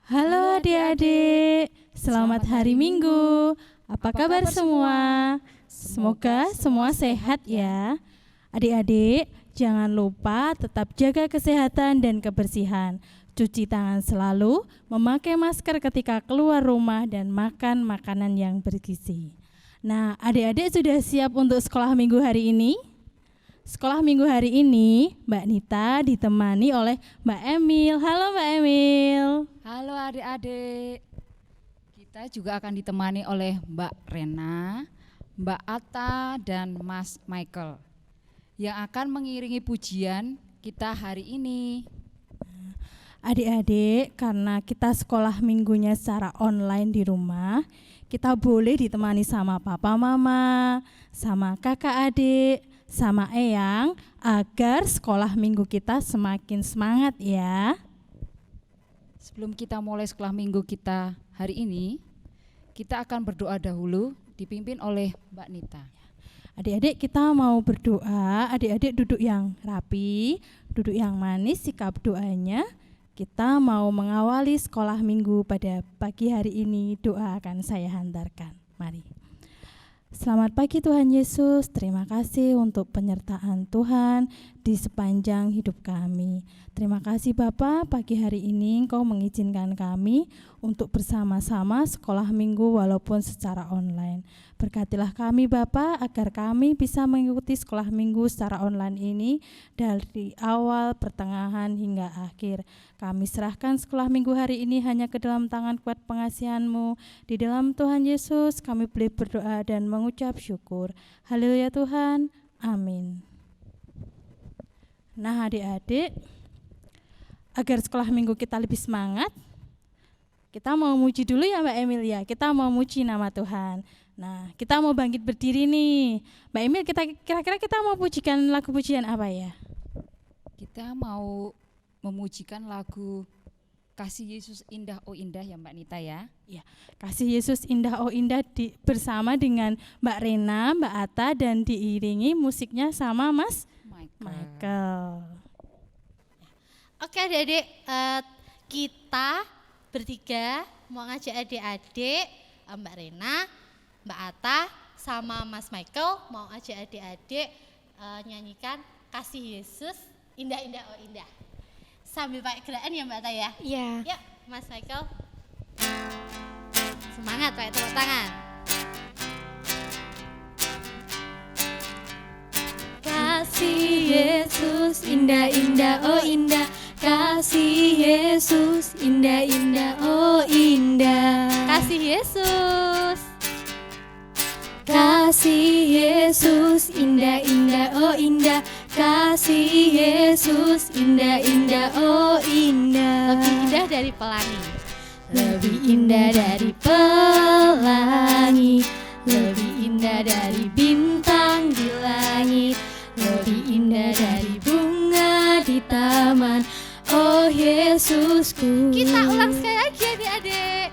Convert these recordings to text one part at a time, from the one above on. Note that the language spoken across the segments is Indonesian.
Halo adik-adik, selamat hari Minggu. Apa kabar semua? Semoga semua sehat ya. Adik-adik, jangan lupa tetap jaga kesehatan dan kebersihan. Cuci tangan selalu, memakai masker ketika keluar rumah dan makan makanan yang bergizi. Nah, adik-adik sudah siap untuk sekolah minggu hari ini? Sekolah minggu hari ini, Mbak Nita ditemani oleh Mbak Emil. Halo Mbak Emil. Halo adik-adik, kita juga akan ditemani oleh Mbak Rena, Mbak Atta, dan Mas Michael yang akan mengiringi pujian kita hari ini. Adik-adik, karena kita sekolah minggunya secara online di rumah, kita boleh ditemani sama papa mama, sama kakak adik, sama eyang, agar sekolah minggu kita semakin semangat ya. Sebelum kita mulai sekolah minggu kita hari ini, kita akan berdoa dahulu dipimpin oleh Mbak Nita. Adik-adik, kita mau berdoa. Adik-adik duduk yang rapi, duduk yang manis, sikap doanya. Kita mau mengawali sekolah minggu pada pagi hari ini. Doa akan saya hantarkan. Mari. Selamat pagi Tuhan Yesus, terima kasih untuk penyertaan Tuhan di sepanjang hidup kami. Terima kasih Bapa, pagi hari ini Engkau mengizinkan kami untuk bersama-sama sekolah minggu walaupun secara online. Berkatilah kami Bapa agar kami bisa mengikuti sekolah minggu secara online ini dari awal, pertengahan hingga akhir. Kami serahkan sekolah minggu hari ini hanya ke dalam tangan kuat pengasihan-Mu. Di dalam Tuhan Yesus kami boleh berdoa dan mengucap syukur. Haleluya Tuhan, amin. Nah adik-adik, agar sekolah minggu kita lebih semangat, kita mau muji dulu ya Mbak Emilia. Kita mau muji nama Tuhan. Nah, kita mau bangkit berdiri nih. Mbak Emil, kira-kira kita mau pujikan lagu pujian apa ya? Kita mau memujikan lagu Kasih Yesus Indah Oh Indah ya Mbak Nita ya. Ya, Kasih Yesus Indah Oh Indah bersama dengan Mbak Rena, Mbak Atta, dan diiringi musiknya sama Mas Michael. Oke adik-adik, kita bertiga mau ngajak adik-adik, Mbak Rena, Mbak Atta, sama Mas Michael mau ajak adik-adik nyanyikan Kasih Yesus Indah Indah Oh Indah. Sambil pakai gerakan ya Mbak Atta ya? Iya. Yuk Mas Michael. Semangat pakai tepuk tangan. Kasih Yesus indah indah oh indah. Kasih Yesus indah indah oh indah. Kasih Yesus. Kasih Yesus indah indah oh indah. Kasih Yesus indah indah oh indah. Lebih indah dari pelangi. Lebih indah dari pelangi. Lebih indah dari bintang di langit. Lebih indah dari bunga di taman. Oh Yesusku. Kita ulang sekali lagi adik-adik.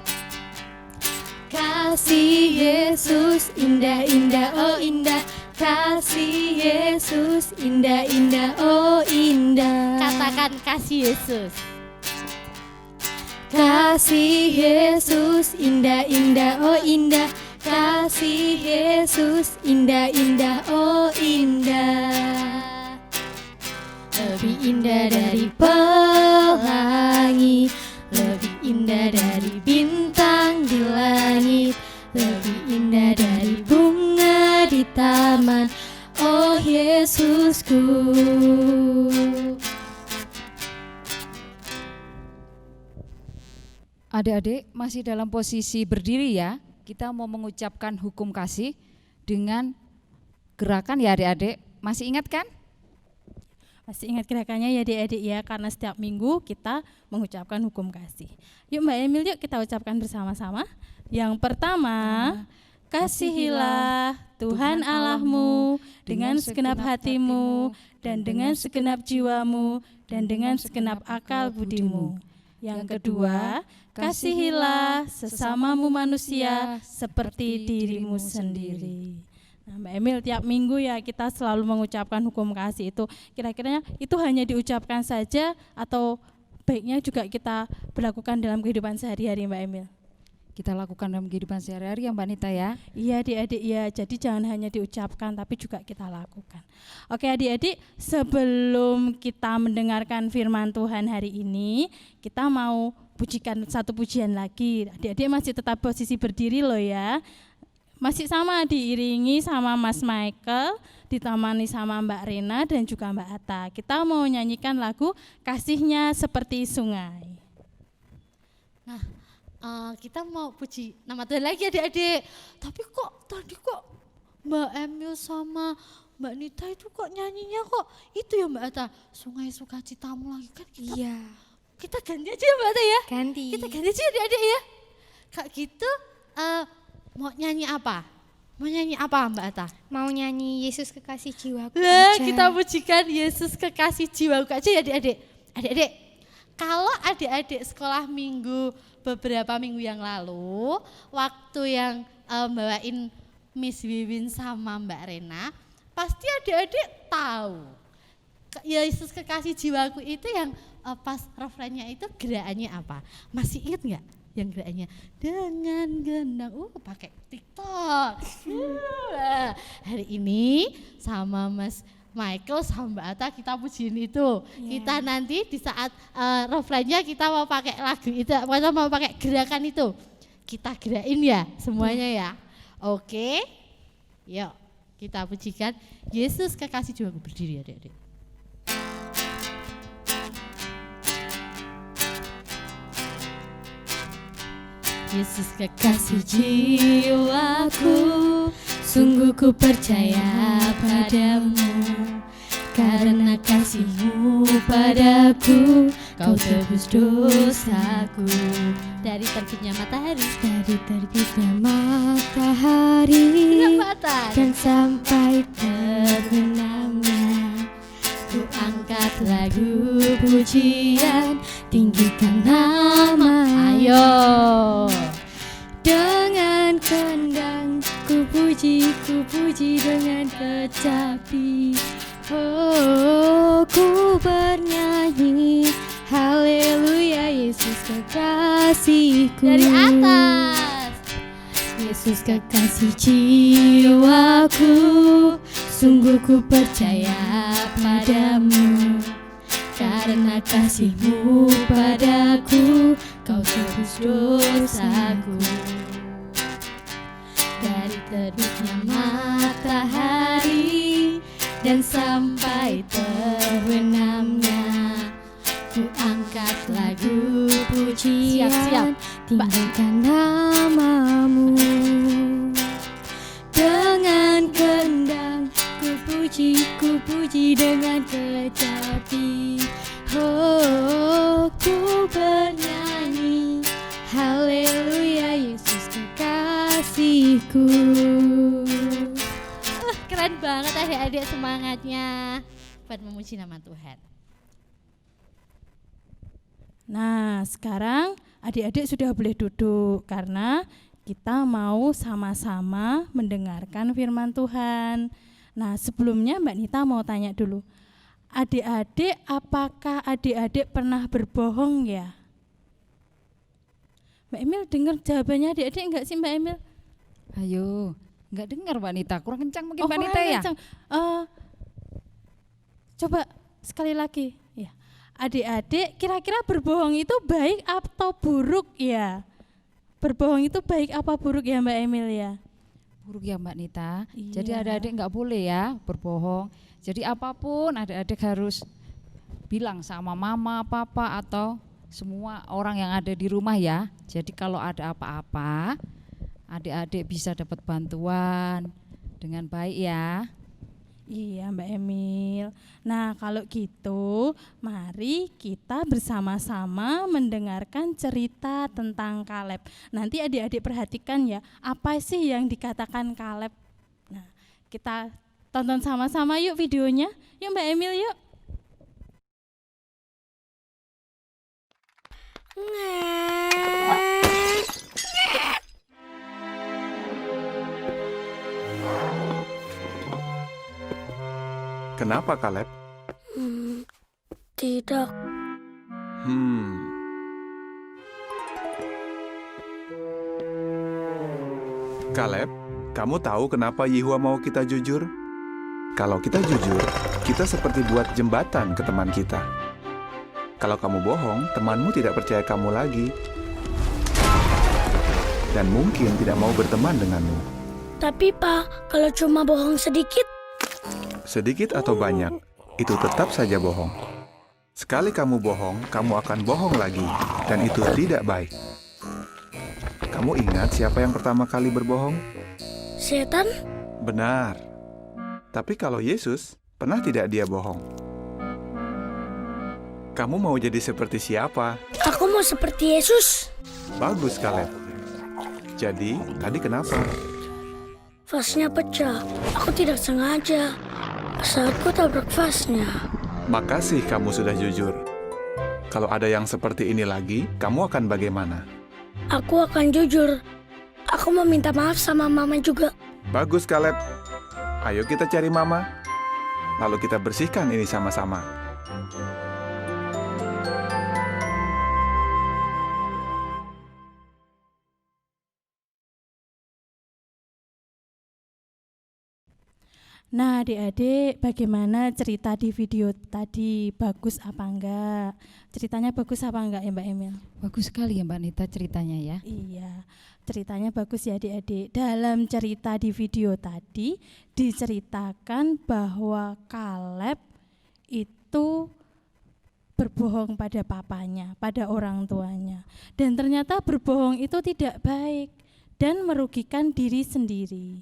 Kasih Yesus indah indah oh indah. Kasih Yesus indah indah oh indah. Katakan kasih Yesus. Kasih Yesus indah indah oh indah. Kasih Yesus indah indah oh indah. Lebih indah dari pelangi. Lebih indah dari bintang di langit. Lebih indah dari bunga di taman. Oh Yesusku. Adik-adik masih dalam posisi berdiri ya. Kita mau mengucapkan hukum kasih dengan gerakan ya adik-adik. Masih ingat kan? Masih ingat gerakannya ya adik-adik ya, karena setiap minggu kita mengucapkan hukum kasih. Yuk Mbak Emil, yuk kita ucapkan bersama-sama. Yang pertama, kasihilah Tuhan Allahmu dengan segenap hatimu dan dengan segenap jiwamu dan dengan segenap akal budimu. Yang kedua, kasihilah sesamamu manusia seperti dirimu sendiri. Nah, Mbak Emil, tiap minggu ya kita selalu mengucapkan hukum kasih itu. Kira-kiranya itu hanya diucapkan saja atau baiknya juga kita berlakukan dalam kehidupan sehari-hari Mbak Emil. Kita lakukan dalam kehidupan sehari-hari ya Mbak Nita ya. Iya adik-adik ya, jadi jangan hanya diucapkan tapi juga kita lakukan. Oke adik-adik, sebelum kita mendengarkan firman Tuhan hari ini, kita mau pujikan satu pujian lagi. Adik-adik masih tetap posisi berdiri loh ya. Masih sama diiringi sama Mas Michael, ditemani sama Mbak Rena dan juga Mbak Atta. Kita mau nyanyikan lagu Kasihnya Seperti Sungai. Kita mau puji nama Tuhan lagi adik-adik. Tapi tadi Mbak Emil sama Mbak Nita itu kok nyanyinya kok itu ya Mbak Atta, Sungai Sukacitamu lagi kan kita. Iya, Kita ganti aja ya Mbak Atta ya. ganti. Kita ganti aja adik-adik ya. Kak gitu mau nyanyi apa? Mau nyanyi apa Mbak Atta? Mau nyanyi Yesus Kekasih Jiwaku Lah, aja. kita pujikan Yesus Kekasih Jiwaku aja ya adik-adik. Adik-adik, kalau adik-adik sekolah minggu beberapa minggu yang lalu, waktu yang bawain Miss Wiwin sama Mbak Rena, pasti adik-adik tahu Yesus Kekasih Jiwaku itu yang pas refrennya itu gerakannya apa? Masih ingat nggak yang gerakannya? Dengan gendang, pakai TikTok. Hari ini sama Mas Michael sama Mbak Atta kita pujiin itu. Kita nanti di saat refrennya kita mau pakai lagu itu, kita mau pakai gerakan itu. Kita gerakin ya semuanya ya. Oke. Yuk, kita pujikan Yesus Kekasih Jiwaku. Berdiri adik-adik. Yesus Kekasih jiwaku, Sungguh ku percaya padamu, karena kasih-Mu padaku, Kau tebus dosaku. dari terbitnya matahari Dari terbitnya matahari dan sampai terbenamnya, ku angkat lagu pujian, tinggikan nama. Ayo. Dengan kendang ku puji dengan kecapi. Oh, ku bernyanyi haleluya, Yesus kekasihku. Dari atas. Yesus kekasih jiwaku, sungguh ku percaya padamu, karena kasih-Mu padaku, Kau tebus dosaku. Dari terbitnya matahari dan sampai terbenamnya, ku angkat lagu pujian, Siap. tinggikan nama-Mu. Dengan kendang ku puji dengan kecapi. Oh, ku bernyanyi haleluya, Yesus kekasihku. Keren banget adik-adik semangatnya buat memuji nama Tuhan. Nah, sekarang adik-adik sudah boleh duduk karena kita mau sama-sama mendengarkan firman Tuhan. Nah, sebelumnya Mbak Nita mau tanya dulu. Adik-adik, apakah adik-adik pernah berbohong ya? Mbak Emil dengar jawabannya adik-adik enggak sih Mbak Emil? Ayo, nggak dengar Mbak Nita, kurang kencang mungkin Mbak kurang Nita ya. kencang. Coba sekali lagi. Ya. Adik-adik, kira-kira berbohong itu baik atau buruk ya? Berbohong itu baik apa buruk ya Mbak Emil ya? Buruk ya Mbak Nita. Iya. Jadi adik-adik nggak boleh ya berbohong. Jadi apapun adik-adik harus bilang sama mama, papa atau semua orang yang ada di rumah ya. Jadi kalau ada apa-apa, adik-adik bisa dapat bantuan dengan baik ya. Iya Mbak Emil. Nah kalau gitu mari kita bersama-sama mendengarkan cerita tentang Kaleb. Nanti adik-adik perhatikan ya, apa sih yang dikatakan Kaleb. Nah kita tonton sama-sama yuk videonya. Yuk Mbak Emil yuk. Kenapa, Kaleb? Tidak, Kaleb, kamu tahu kenapa Yehua mau kita jujur? Kalau kita jujur, kita seperti buat jembatan ke teman kita. Kalau kamu bohong, temanmu tidak percaya kamu lagi. Dan mungkin tidak mau berteman denganmu. Tapi Pak, kalau cuma bohong sedikit, Sedikit atau banyak, itu tetap saja bohong. Sekali kamu bohong, kamu akan bohong lagi. Dan itu tidak baik. Kamu ingat siapa yang pertama kali berbohong? setan? Benar. Tapi kalau Yesus, pernah tidak dia bohong? Kamu mau jadi seperti siapa? Aku mau seperti Yesus. Bagus, Kaleb. Jadi, tadi kenapa? Vasnya pecah. Aku tidak sengaja. Saat ku tabrak vasnya. Makasih kamu sudah jujur. Kalau ada yang seperti ini lagi, kamu akan bagaimana? Aku akan jujur. Aku mau minta maaf sama Mama juga. Bagus, Kaleb. Ayo kita cari Mama. Lalu kita bersihkan ini sama-sama. Nah, adik-adik, bagaimana cerita di video tadi? Bagus apa enggak? Ceritanya bagus apa enggak ya Mbak Emil? Bagus sekali ya Mbak Nita ceritanya ya. Iya, ceritanya bagus ya adik-adik. Dalam cerita di video tadi diceritakan bahwa Kaleb itu berbohong pada papanya, pada orang tuanya. Dan ternyata berbohong itu tidak baik dan merugikan diri sendiri.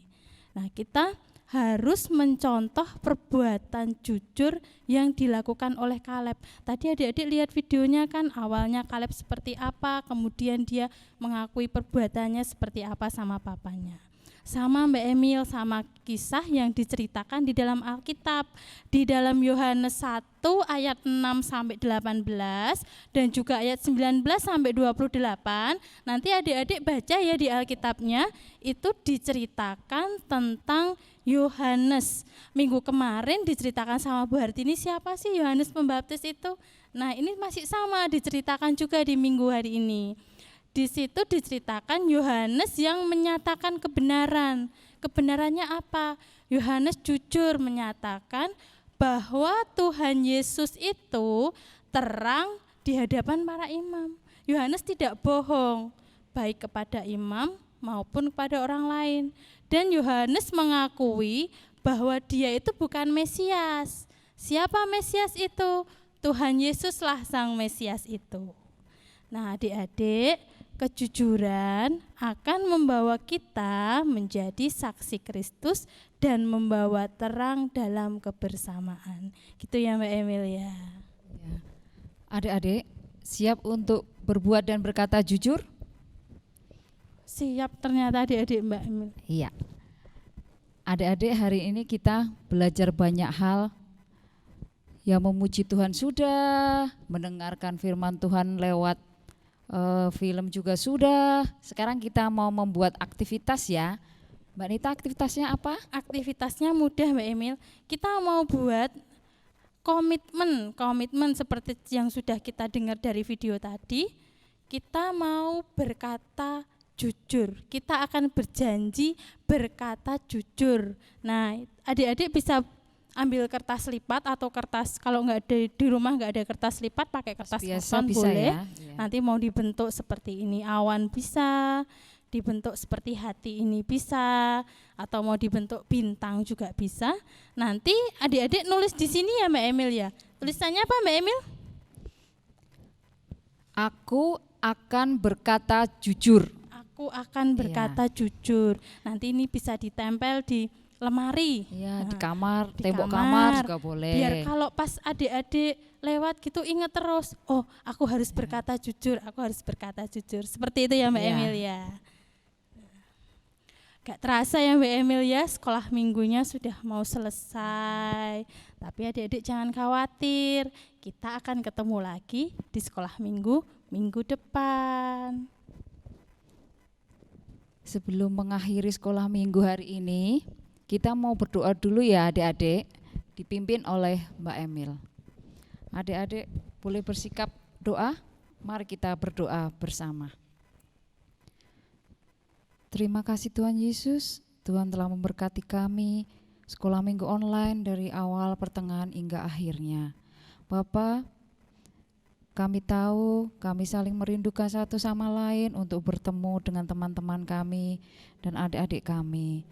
Nah, kita harus mencontoh perbuatan jujur yang dilakukan oleh Kaleb. Tadi adik-adik lihat videonya kan, awalnya Kaleb seperti apa, kemudian dia mengakui perbuatannya seperti apa sama papanya. Sama Mbak Emil, sama kisah yang diceritakan di dalam Alkitab, di dalam Yohanes 1 ayat 6 sampai 18 dan juga ayat 19 sampai 28. Nanti adik-adik baca ya di Alkitabnya, itu diceritakan tentang Yohanes. Minggu kemarin diceritakan sama Bu Hartini, siapa sih Yohanes Pembaptis itu? Nah, ini masih sama diceritakan juga di minggu hari ini. Di situ diceritakan Yohanes yang menyatakan kebenaran. Kebenarannya apa? Yohanes jujur menyatakan bahwa Tuhan Yesus itu terang di hadapan para imam. Yohanes tidak bohong, baik kepada imam maupun kepada orang lain. Dan Yohanes mengakui bahwa dia itu bukan Mesias. Siapa Mesias itu? Tuhan Yesuslah sang Mesias itu. Nah, adik-adik, kejujuran akan membawa kita menjadi saksi Kristus dan membawa terang dalam kebersamaan. Gitu ya Mbak Emil ya. Adik-adik siap untuk berbuat dan berkata jujur? Siap ternyata adik-adik Mbak Emil. Iya. Adik-adik hari ini kita belajar banyak hal. Yang memuji Tuhan sudah, mendengarkan firman Tuhan lewat film juga sudah. Sekarang kita mau membuat aktivitas ya. Mbak Nita, aktivitasnya apa? Aktivitasnya mudah Mbak Emil. Kita mau buat komitmen seperti yang sudah kita dengar dari video tadi. Kita mau berkata jujur. Kita akan berjanji berkata jujur. Nah, adik-adik bisa ambil kertas lipat atau kertas, kalau nggak ada di rumah nggak ada kertas lipat, pakai kertas Biasa karton bisa boleh. ya. Iya. Nanti mau dibentuk seperti ini awan bisa, dibentuk seperti hati ini bisa, atau mau dibentuk bintang juga bisa. Nanti adik-adik nulis di sini ya Mbak Emil ya. Tulisannya apa Mbak Emil? Aku akan berkata jujur. Aku akan berkata jujur. Nanti ini bisa ditempel di lemari. Ya, di Nah, kamar, di tembok kamar juga boleh. Biar kalau pas adik-adik lewat gitu ingat terus, oh aku harus berkata jujur, aku harus berkata jujur. Seperti itu ya Mbak Ya. Emil ya. Gak terasa ya Mbak Emil ya, sekolah minggunya sudah mau selesai. Tapi adik-adik jangan khawatir, kita akan ketemu lagi di sekolah minggu depan. Sebelum mengakhiri sekolah minggu hari ini, kita mau berdoa dulu ya adik-adik, dipimpin oleh Mbak Emil. Adik-adik boleh bersikap doa? Mari kita berdoa bersama. Terima kasih Tuhan Yesus, Tuhan telah memberkati kami sekolah minggu online dari awal, pertengahan hingga akhirnya. Bapa, kami tahu kami saling merindukan satu sama lain untuk bertemu dengan teman-teman kami dan adik-adik kami.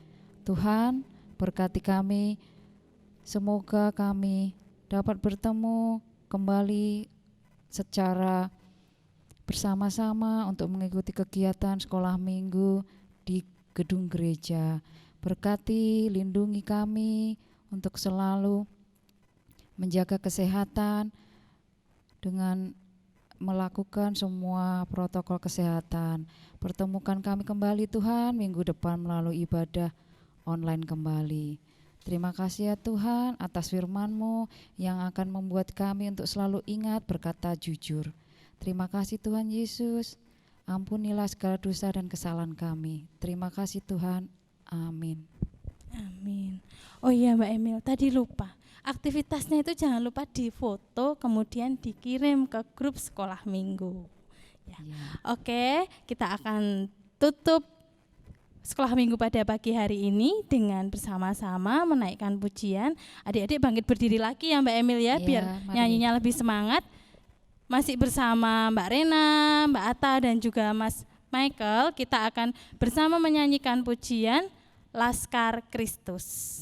Tuhan, berkati kami, semoga kami dapat bertemu kembali secara bersama-sama untuk mengikuti kegiatan sekolah minggu di gedung gereja. Berkati, lindungi kami untuk selalu menjaga kesehatan dengan melakukan semua protokol kesehatan. Pertemukan kami kembali Tuhan minggu depan melalui ibadah online kembali. Terima kasih ya Tuhan atas firman-Mu yang akan membuat kami untuk selalu ingat berkata jujur. Terima kasih Tuhan Yesus, ampunilah segala dosa dan kesalahan kami. Terima kasih Tuhan, amin. Amin. Oh iya Mbak Emil, tadi lupa. Aktivitasnya itu jangan lupa difoto kemudian dikirim ke grup sekolah minggu. Ya. Oke, kita akan tutup sekolah minggu pada pagi hari ini dengan bersama-sama menaikkan pujian. Adik-adik bangkit berdiri lagi ya Mbak Emil ya, biar nyanyinya lebih semangat. Masih bersama Mbak Rena, Mbak Atta dan juga Mas Michael, kita akan bersama menyanyikan pujian Laskar Kristus.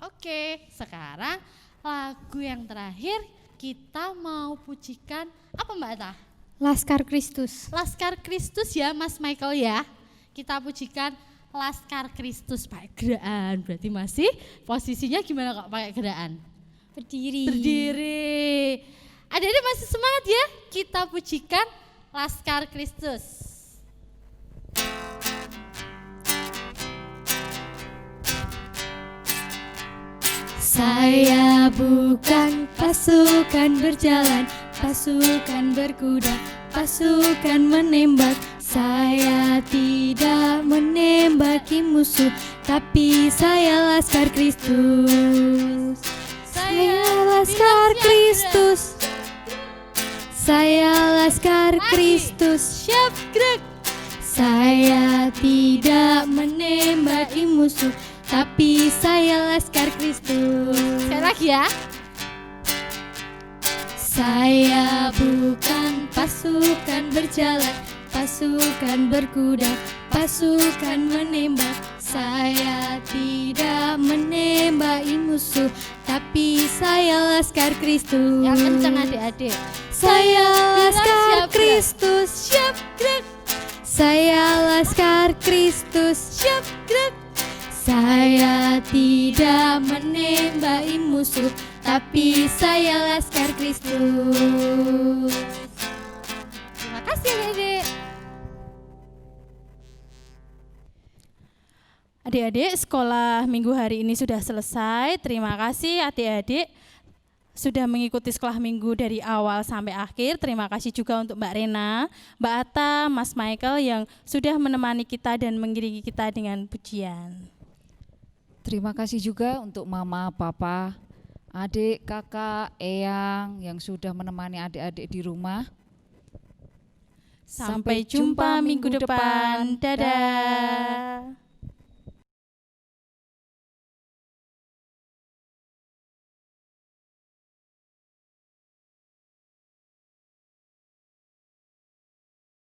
Oke, sekarang lagu yang terakhir kita mau pujikan apa Mbak Atta? Laskar Kristus. Laskar Kristus ya Mas Michael ya. Kita pujikan Laskar Kristus pakai geraan. Berarti masih posisinya gimana kok pakai geraan? Berdiri. Berdiri. Adik-adik masih semangat ya? Kita pujikan Laskar Kristus. Saya bukan pasukan berjalan, pasukan berkuda, pasukan menembak. Saya tidak menembaki musuh, tapi saya Laskar Kristus. Saya Laskar Kristus. Saya Laskar Kristus. Siap gerak. Saya tidak menembaki musuh, tapi saya Laskar Kristus. Sekali lagi ya. Saya bukan pasukan berjalan, pasukan berkuda, pasukan menembak. Saya tidak menembaki musuh, tapi saya Laskar Kristus. Yang kencang adik-adik. Saya Laskar Siap, Kristus. Siap gerak. Saya Laskar Kristus. Siap gerak. Saya tidak menembaki musuh, tapi saya Laskar Kristus. Terima kasih adik-adik. Adik-adik, sekolah minggu hari ini sudah selesai. Terima kasih adik-adik sudah mengikuti sekolah minggu dari awal sampai akhir. Terima kasih juga untuk Mbak Rena, Mbak Atta, Mas Michael yang sudah menemani kita dan mengiringi kita dengan pujian. Terima kasih juga untuk mama, papa, adik, kakak, eyang yang sudah menemani adik-adik di rumah. Sampai jumpa minggu depan. Dadah.